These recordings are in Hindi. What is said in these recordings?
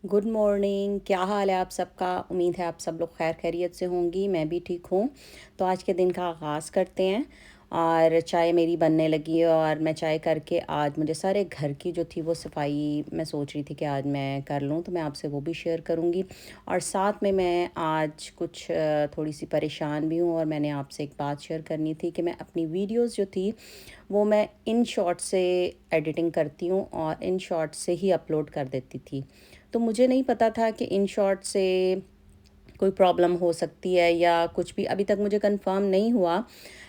Good morning. क्या हाल है आप सबका? उम्मीद है आप सब लोग खैर खैरियत से होंगी। मैं भी ठीक हूँ। तो आज के दिन का आगाज़ करते हैं। और चाय मेरी बनने लगी है और मैं चाय करके आज मुझे सारे घर की जो थी वो सफाई मैं सोच रही थी कि आज मैं कर लूँ, तो मैं आपसे वो भी शेयर करूँगी। और साथ में मैं आज कुछ थोड़ी सी परेशान भी हूँ और मैंने आपसे एक बात शेयर करनी थी कि मैं अपनी वीडियोस जो थी वो मैं इन शॉर्ट से एडिटिंग करती हूँ और इन शॉर्ट से ही अपलोड कर देती थी। तो मुझे नहीं पता था कि इन शॉर्ट से कोई प्रॉब्लम हो सकती है या कुछ भी, अभी तक मुझे कंफर्म नहीं हुआ।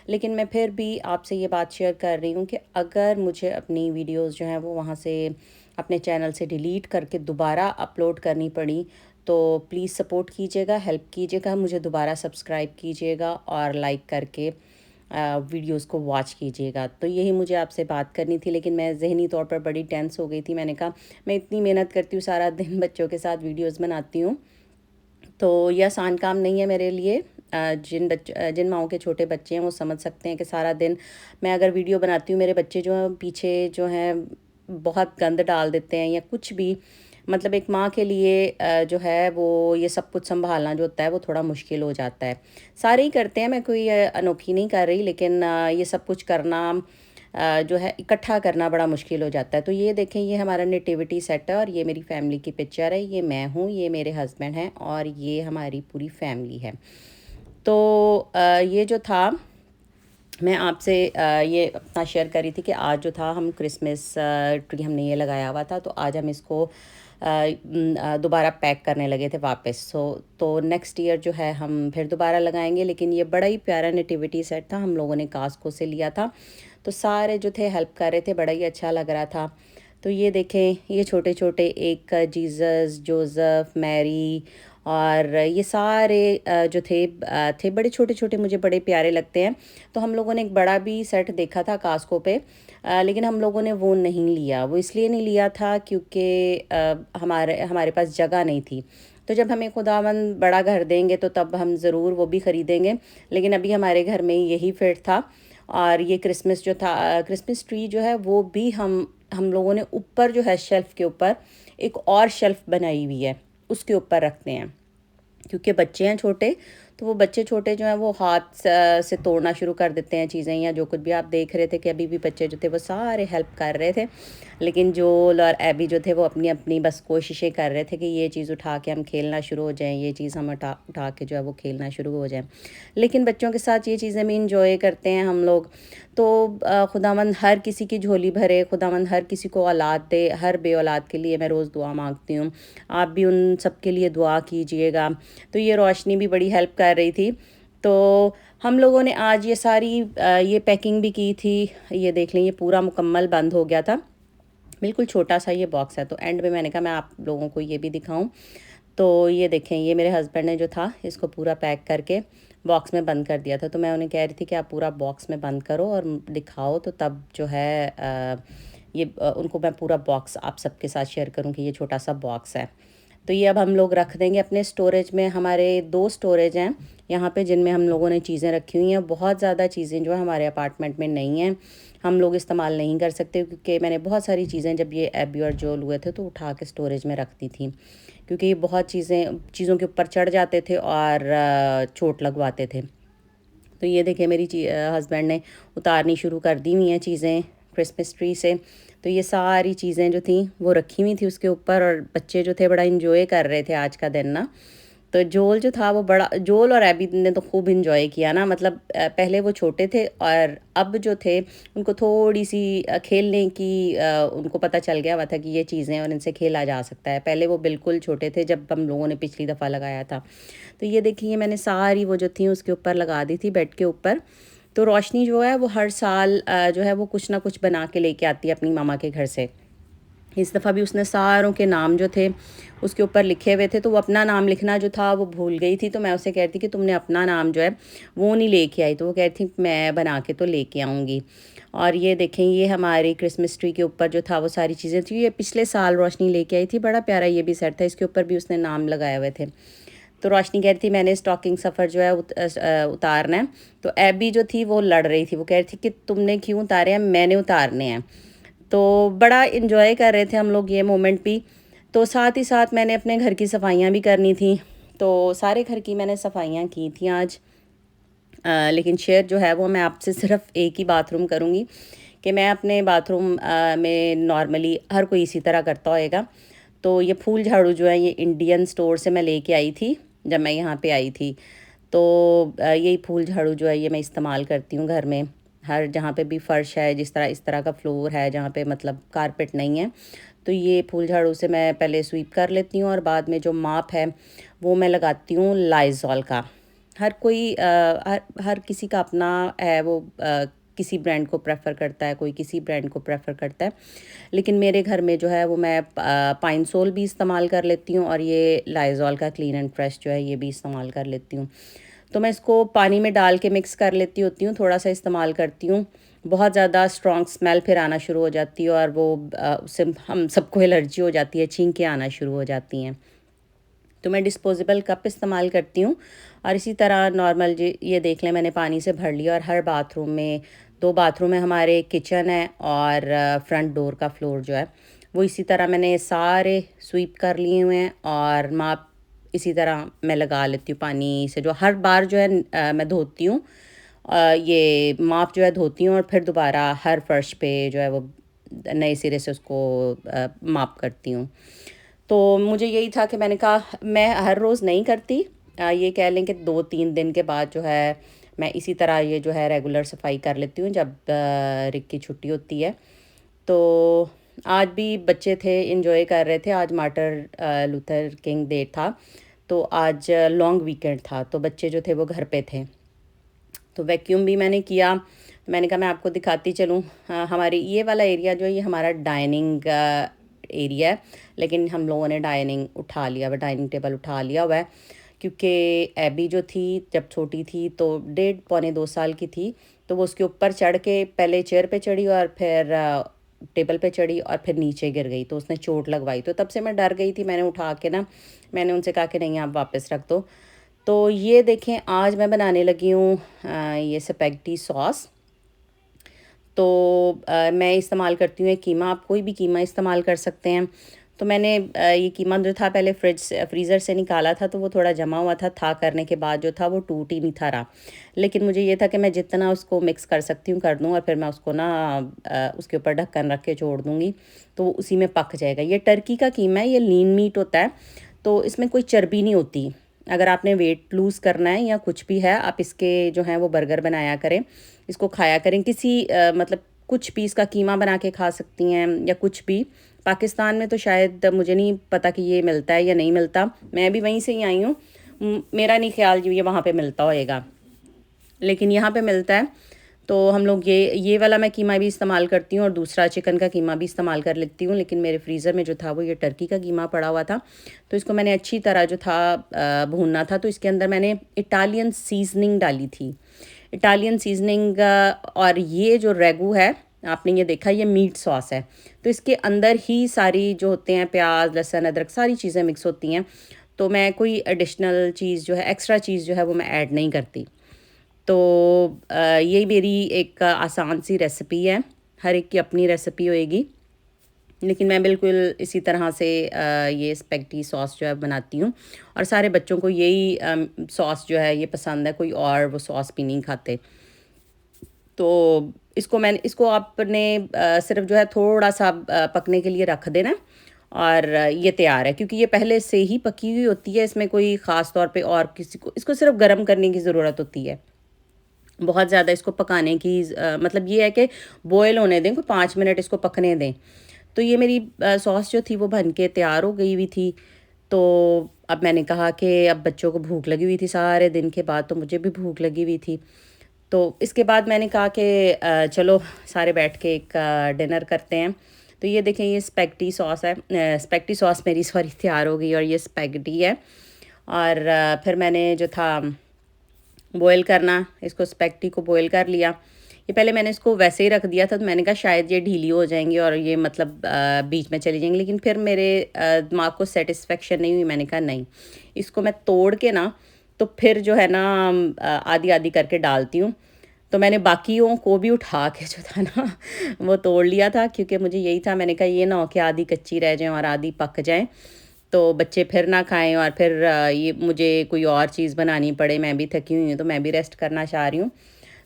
लेकिन मैं फिर भी आपसे ये बात शेयर कर रही हूँ कि अगर मुझे अपनी वीडियोस जो हैं वो वहाँ से अपने चैनल से डिलीट करके दोबारा अपलोड करनी पड़ी, तो प्लीज़ सपोर्ट कीजिएगा, हेल्प कीजिएगा, मुझे दोबारा सब्सक्राइब कीजिएगा और लाइक करके वीडियोस को वॉच कीजिएगा। तो यही मुझे आपसे बात करनी थी, लेकिन मैं ज़हनी तौर पर बड़ी टेंस हो गई थी। मैंने कहा मैं इतनी मेहनत करती हूँ, सारा दिन बच्चों के साथ वीडियोस बनाती हूँ, तो ये आसान काम नहीं है मेरे लिए। जिन माओं के छोटे बच्चे हैं वो समझ सकते हैं कि सारा दिन मैं अगर वीडियो बनाती हूँ, मेरे बच्चे जो हैं पीछे जो हैं बहुत गंद डाल देते हैं या कुछ भी। मतलब एक माँ के लिए जो है वो ये सब कुछ संभालना जो होता है वो थोड़ा मुश्किल हो जाता है। सारे ही करते हैं, मैं कोई अनोखी नहीं कर रही, लेकिन ये सब कुछ करना जो है इकट्ठा करना बड़ा मुश्किल हो जाता है। तो ये देखें, ये हमारा नेटिविटी सेट है और ये मेरी फैमिली की पिक्चर है। ये मैं हूँ, ये मेरे हस्बैंड हैं और ये हमारी पूरी फैमिली है। तो ये जो था मैं आपसे ये अपना शेयर कर रही थी कि आज जो था हम क्रिसमस ट्री हमने ये लगाया हुआ था, तो आज हम इसको दोबारा पैक करने लगे थे वापस। तो नेक्स्ट ईयर जो है हम फिर दोबारा लगाएंगे। लेकिन ये बड़ा ही प्यारा नेटिविटी सेट था, हम लोगों ने कास्को से लिया था। तो सारे जो थे हेल्प कर रहे थे, बड़ा ही अच्छा लग रहा था। तो ये देखें, ये छोटे छोटे एक जीसस, जोसेफ, मैरी और ये सारे जो थे बड़े छोटे छोटे, मुझे बड़े प्यारे लगते हैं। तो हम लोगों ने एक बड़ा भी सेट देखा था कास्को पे, लेकिन हम लोगों ने वो नहीं लिया। वो इसलिए नहीं लिया था क्योंकि हमारे हमारे पास जगह नहीं थी। तो जब हमें खुदावंद बड़ा घर देंगे तो तब हम ज़रूर वो भी ख़रीदेंगे। लेकिन अभी हमारे घर में यही फिट था। और ये क्रिसमस जो था, क्रिसमस ट्री जो है वो भी हम लोगों ने ऊपर जो है शेल्फ़ के ऊपर एक और शेल्फ़ बनाई हुई है, उसके ऊपर रखते हैं। क्योंकि बच्चे हैं छोटे, तो वो बच्चे छोटे जो हैं वो हाथ से तोड़ना शुरू कर देते हैं चीज़ें, या जो कुछ भी आप देख रहे थे कि अभी भी बच्चे जो थे वो सारे हेल्प कर रहे थे। लेकिन जोल और एबी जो थे वो अपनी अपनी बस कोशिशें कर रहे थे कि ये चीज़ उठा के हम खेलना शुरू हो जाएं, ये चीज़ हम उठा उठा के जो है वो खेलना शुरू हो जाएं। लेकिन बच्चों के साथ ये चीज़ें भी इंजॉय करते हैं हम लोग। तो खुदावंद हर किसी की झोली भरे, खुदावंद हर किसी को औलाद दे। हर बे औलाद के लिए मैं रोज़ दुआ मांगती हूँ, आप भी उन सब के लिए दुआ कीजिएगा। तो ये रोशनी भी बड़ी हेल्प कर रही थी। तो हम लोगों ने आज ये सारी ये पैकिंग भी की थी। ये देख लें, ये पूरा मुकम्मल बंद हो गया था। बिल्कुल छोटा सा ये बॉक्स है, तो एंड में मैंने कहा मैं आप लोगों को ये भी दिखाऊं। तो ये देखें, ये मेरे हस्बैंड ने जो था इसको पूरा पैक करके बॉक्स में बंद कर दिया था। तो मैं उन्हें कह रही थी कि आप पूरा बॉक्स में बंद करो और दिखाओ, तो तब जो है उनको मैं पूरा बॉक्स आप सबके साथ शेयर करूँ कि ये छोटा सा बॉक्स है। तो ये अब हम लोग रख देंगे अपने स्टोरेज में। हमारे 2 स्टोरेज हैं यहाँ पे जिनमें हम लोगों ने चीज़ें रखी हुई हैं। बहुत ज़्यादा चीज़ें जो है हमारे अपार्टमेंट में नहीं हैं, हम लोग इस्तेमाल नहीं कर सकते, क्योंकि मैंने बहुत सारी चीज़ें जब ये एबी और जोल हुए थे तो उठा के स्टोरेज में रख दी थी, क्योंकि ये बहुत चीज़ों के ऊपर चढ़ जाते थे और चोट लगवाते थे। तो ये देखिए, मेरी हस्बैंड ने उतारनी शुरू कर दी हुई हैं चीज़ें क्रिसमस ट्री से। तो ये सारी चीज़ें जो थी वो रखी हुई थी उसके ऊपर, और बच्चे जो थे बड़ा इंजॉय कर रहे थे आज का दिन ना। तो जोल जो था वो बड़ा, जोल और एबी ने तो खूब इंजॉय किया ना। मतलब पहले वो छोटे थे और अब जो थे उनको थोड़ी सी खेलने की उनको पता चल गया हुआ था कि ये चीज़ें और इनसे खेला जा सकता है। पहले वो बिल्कुल छोटे थे जब हम लोगों ने पिछली दफ़ा लगाया था। तो ये देखिए, मैंने सारी वो जो थी उसके ऊपर लगा दी थी, बेड के ऊपर। तो रोशनी जो है वो हर साल जो है वो कुछ ना कुछ बना के लेके आती है अपनी मामा के घर से। इस दफ़ा भी उसने सारों के नाम जो थे उसके ऊपर लिखे हुए थे, तो वो अपना नाम लिखना जो था वो भूल गई थी। तो मैं उसे कहती कि तुमने अपना नाम जो है वो नहीं लेके आई, तो वो कहती मैं बना के तो लेके आऊँगी। और ये देखें, ये हमारी क्रिसमस ट्री के ऊपर जो था वो सारी चीज़ें थी। ये पिछले साल रोशनी लेके आई थी, बड़ा प्यारा ये भी सेट था, इसके ऊपर भी उसने नाम लगाए हुए थे। तो रोशनी कह रही थी मैंने स्टॉकिंग सफ़र जो है उतारना है। तो एबी जो थी वो लड़ रही थी, वो कह रही थी कि तुमने क्यों उतारे हैं, मैंने उतारने हैं। तो बड़ा इन्जॉय कर रहे थे हम लोग ये मोमेंट भी। तो साथ ही साथ मैंने अपने घर की सफाइयाँ भी करनी थी, तो सारे घर की मैंने सफाइयाँ की थी आज। लेकिन शेयर जो है वो मैं आपसे सिर्फ एक ही बाथरूम करूँगी कि मैं अपने बाथरूम में नॉर्मली हर कोई इसी तरह करता होएगा। तो ये फूल झाड़ू जो है ये इंडियन स्टोर से मैं लेके आई थी जब मैं यहाँ पे आई थी। तो यही फूल झाड़ू जो है ये मैं इस्तेमाल करती हूँ घर में। हर जहाँ पे भी फ़र्श है, जिस तरह इस तरह का फ्लोर है जहाँ पे मतलब कारपेट नहीं है, तो ये फूल झाड़ू से मैं पहले स्वीप कर लेती हूँ और बाद में जो माप है वो मैं लगाती हूँ लाइज़ॉल का। हर कोई हर किसी का अपना है वो, किसी ब्रांड को प्रेफर करता है, कोई किसी ब्रांड को प्रेफर करता है। लेकिन मेरे घर में जो है वो मैं पाइन सोल भी इस्तेमाल कर लेती हूँ और ये लाइज़ॉल का क्लीन एंड फ्रेश जो है ये भी इस्तेमाल कर लेती हूँ। तो मैं इसको पानी में डाल के मिक्स कर लेती होती हूँ, थोड़ा सा इस्तेमाल करती हूँ। बहुत ज़्यादा स्ट्रॉन्ग स्मेल फिर आना शुरू हो जाती है और वो उससे हम सबको एलर्जी हो जाती है, छींकें आना शुरू हो जाती हैं। तो मैं डिस्पोजेबल कप इस्तेमाल करती हूँ और इसी तरह नॉर्मल ये देख लें मैंने पानी से भर लिया। और हर बाथरूम में, 2 बाथरूम है हमारे, किचन है और फ्रंट डोर का फ्लोर जो है वो इसी तरह मैंने सारे स्वीप कर लिए हुए हैं और माप इसी तरह मैं लगा लेती हूँ पानी से। जो हर बार जो है मैं धोती हूँ, ये माप जो है धोती हूँ और फिर दोबारा हर फर्श पे जो है वो नए सिरे से उसको माप करती हूँ। तो मुझे यही था कि मैंने कहा मैं हर रोज़ नहीं करती, ये कह लें कि 2-3 दिन के बाद जो है मैं इसी तरह ये जो है रेगुलर सफाई कर लेती हूँ जब रिक की छुट्टी होती है। तो आज भी बच्चे थे, एंजॉय कर रहे थे। आज मार्टिन लूथर किंग डे था, तो आज लॉन्ग वीकेंड था, तो बच्चे जो थे वो घर पे थे। तो वैक्यूम भी मैंने किया। मैंने कहा मैं आपको दिखाती चलूँ। हमारे ये वाला एरिया जो है ये हमारा डाइनिंग एरिया है, लेकिन हम लोगों ने डाइनिंग उठा लिया हुआ, डाइनिंग टेबल उठा लिया हुआ है, क्योंकि एबी जो थी जब छोटी थी तो 1.5 पौने 2 साल की थी, तो वो उसके ऊपर चढ़ के पहले चेयर पे चढ़ी और फिर टेबल पे चढ़ी और फिर नीचे गिर गई, तो उसने चोट लगवाई। तो तब से मैं डर गई थी, मैंने उठा के ना, मैंने उनसे कहा कि नहीं आप वापस रख दो। तो ये देखें आज मैं बनाने लगी हूँ ये स्पैगेटी सॉस। तो मैं इस्तेमाल करती हूँ एक कीमा, आप कोई भी कीमा इस्तेमाल कर सकते हैं। तो मैंने ये कीमा जो था पहले फ्रीज़र से निकाला था, तो वो थोड़ा जमा हुआ था करने के बाद जो था वो टूट ही नहीं था रहा। लेकिन मुझे ये था कि मैं जितना उसको मिक्स कर सकती हूँ कर दूँ और फिर मैं उसको ना उसके ऊपर ढक्कन रख के छोड़ दूँगी, तो वो उसी में पक जाएगा। ये टर्की का कीमा है, ये लीन मीट होता है, तो इसमें कोई चर्बी नहीं होती। अगर आपने वेट लूज़ करना है या कुछ भी है, आप इसके जो हैं वो बर्गर बनाया करें, इसको खाया करें। किसी मतलब कुछ भी इसका कीमा बना के खा सकती हैं या कुछ भी। पाकिस्तान में तो शायद मुझे नहीं पता कि ये मिलता है या नहीं मिलता, मैं भी वहीं से ही आई हूँ। मेरा नहीं ख्याल ये वहाँ पे मिलता होएगा, लेकिन यहाँ पे मिलता है। तो हम लोग ये वाला मैं कीमा भी इस्तेमाल करती हूँ और दूसरा चिकन का कीमा भी इस्तेमाल कर लेती हूँ। लेकिन मेरे फ्रीज़र में जो था वो ये टर्की का कीमा पड़ा हुआ था, तो इसको मैंने अच्छी तरह जो था भूनना था। तो इसके अंदर मैंने इटालियन सीजनिंग डाली थी, इटालियन सीजनिंग। और ये जो रेगू है आपने ये देखा, ये मीट सॉस है, तो इसके अंदर ही सारी जो होते हैं प्याज लहसुन अदरक सारी चीज़ें मिक्स होती हैं। तो मैं कोई एडिशनल चीज़ जो है, एक्स्ट्रा चीज़ जो है वो मैं ऐड नहीं करती। तो ये मेरी एक आसान सी रेसिपी है, हर एक की अपनी रेसिपी होएगी, लेकिन मैं बिल्कुल इसी तरह से ये स्पैगेटी सॉस जो है बनाती हूँ। और सारे बच्चों को यही सॉस जो है ये पसंद है, कोई और वो सॉस भी नहीं खाते। तो इसको आपने सिर्फ जो है थोड़ा सा पकने के लिए रख देना और ये तैयार है, क्योंकि ये पहले से ही पकी हुई होती है। इसमें कोई ख़ास तौर पे और किसी को इसको सिर्फ गर्म करने की ज़रूरत होती है। बहुत ज़्यादा इसको पकाने की मतलब ये है कि बॉयल होने दें, कोई 5 मिनट इसको पकने दें। तो ये मेरी सॉस जो थी वो बन के तैयार हो गई हुई थी। तो अब मैंने कहा कि अब बच्चों को भूख लगी हुई थी सारे दिन के बाद, तो मुझे भी भूख लगी हुई थी। तो इसके बाद मैंने कहा कि चलो सारे बैठ के एक डिनर करते हैं। तो ये देखें, ये स्पैगेटी सॉस है, स्पैगेटी सॉस मेरी सॉरी तैयार हो गई और ये स्पैगेटी है। और फिर मैंने जो था बॉयल करना, इसको स्पैगेटी को बॉयल कर लिया। ये पहले मैंने इसको वैसे ही रख दिया था, तो मैंने कहा शायद ये ढीली हो जाएंगी और ये मतलब बीच में चली जाएंगी, लेकिन फिर मेरे दिमाग को सेटिस्फेक्शन नहीं हुई। मैंने कहा नहीं, इसको मैं तोड़ के ना तो फिर जो है ना आधी आधी करके डालती हूँ। तो मैंने बाकियों को भी उठा के जो था ना वो तोड़ लिया था, क्योंकि मुझे यही था, मैंने कहा ये ना हो कि आधी कच्ची रह जाएँ और आधी पक जाएँ, तो बच्चे फिर ना खाएँ और फिर ये मुझे कोई और चीज़ बनानी पड़े। मैं भी थकी हुई हूँ, तो मैं भी रेस्ट करना चाह रही हूँ।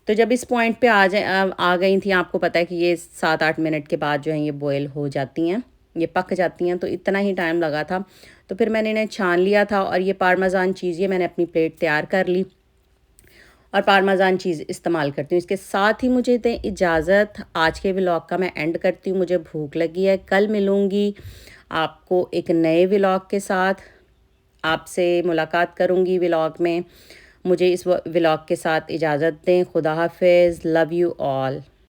तो जब इस पॉइंट पे आ गई थी, आपको पता है कि ये 7-8 मिनट के बाद जो है ये बॉयल हो जाती हैं, ये पक जाती हैं, तो इतना ही टाइम लगा था। तो फिर मैंने इन्हें छान लिया था और ये पार्मेज़ान चीज़ ये मैंने अपनी प्लेट तैयार कर ली और पार्मेज़ान चीज़ इस्तेमाल करती हूँ। इसके साथ ही मुझे दें इजाज़त, आज के व्लॉग का मैं एंड करती हूँ, मुझे भूख लगी है। कल मिलूँगी आपको एक नए व्लॉग के साथ, आपसे मुलाकात करूँगी व्लॉग में। मुझे इस व्लॉग के साथ इजाज़त दें। खुदा हाफ़िज़, लव यू ऑल।